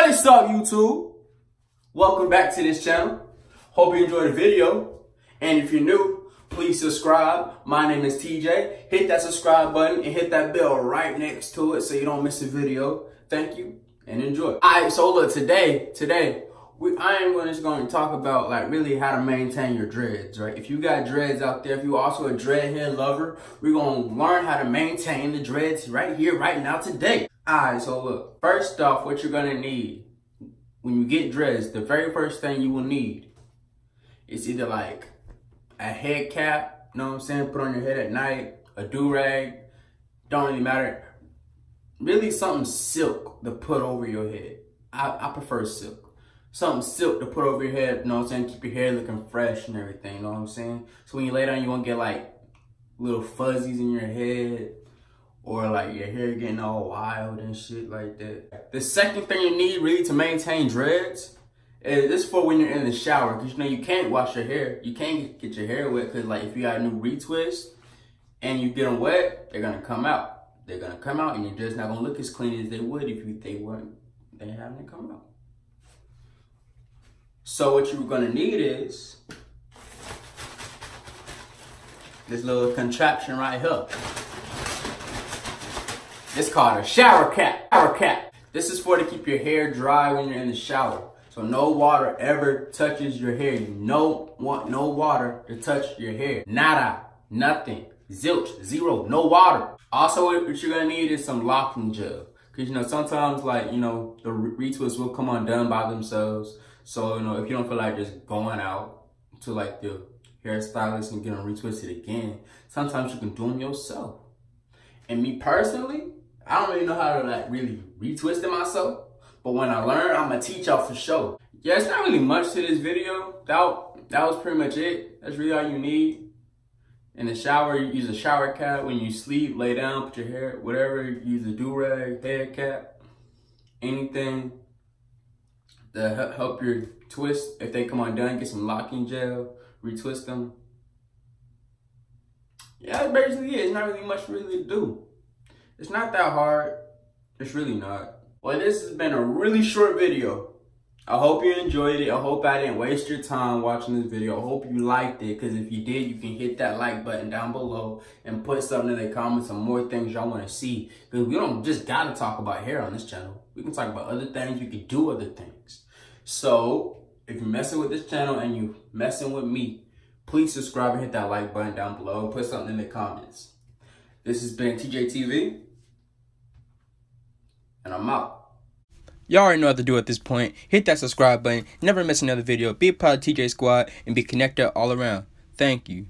What is up, YouTube? Welcome back to this channel. Hope you enjoyed the video. And if you're new, please subscribe. My name is TJ. Hit that subscribe button and hit that bell right next to it so you don't miss a video. Thank you and enjoy. Alright, so look, today I am just going to talk about like really how to maintain your dreads, right? If you got dreads out there, if you also a dreadhead lover, we're going to learn how to maintain the dreads right here, right now, today. Alright, so look, first off, what you're going to need when you get dreads, the very first thing you will need is either like a head cap, you know what I'm saying, put on your head at night, a do-rag, don't really matter. Really something silk to put over your head. I prefer silk. Something silk to put over your head, you know what I'm saying, keep your hair looking fresh and everything, you know what I'm saying? So when you lay down, you won't get like little fuzzies in your head or like your hair getting all wild and shit like that. The second thing you need really to maintain dreads is this for when you're in the shower, because you know you can't wash your hair. You can't get your hair wet because like if you got a new retwist and you get them wet, they're gonna come out. They're gonna come out and you're just not gonna look as clean as they would if they having it come out. So what you're gonna need is this little contraption right here. It's called a shower cap. This is for to keep your hair dry when you're in the shower. So no water ever touches your hair. You don't want no water to touch your hair. Nada, nothing, zilch, zero, no water. Also, what you're gonna need is some locking gel. Cause you know, sometimes like, you know, the retwists will come undone by themselves. So, you know, if you don't feel like just going out to like the hairstylist and getting retwisted again, sometimes you can do them yourself. And me personally, I don't really know how to like really retwist it myself. But when I learn, I'm gonna teach y'all for sure. Yeah, it's not really much to this video. That was pretty much it. That's really all you need. In the shower, you use a shower cap. When you sleep, lay down, put your hair, whatever, use a do-rag, head cap, anything to help your twist. If they come undone, get some locking gel, retwist them. Yeah, that's basically it. It's not really much really to do. It's not that hard. It's really not. Well, this has been a really short video. I hope you enjoyed it. I hope I didn't waste your time watching this video. I hope you liked it, because if you did, you can hit that like button down below and put something in the comments, some more things y'all want to see. Because we don't just got to talk about hair on this channel. We can talk about other things. We can do other things. So if you're messing with this channel and you messing with me, please subscribe and hit that like button down below and put something in the comments. This has been TJtv, and I'm out. Y'all already know what to do at this point. Hit that subscribe button, never miss another video, be a part of TJ Squad, and be connected all around. Thank you.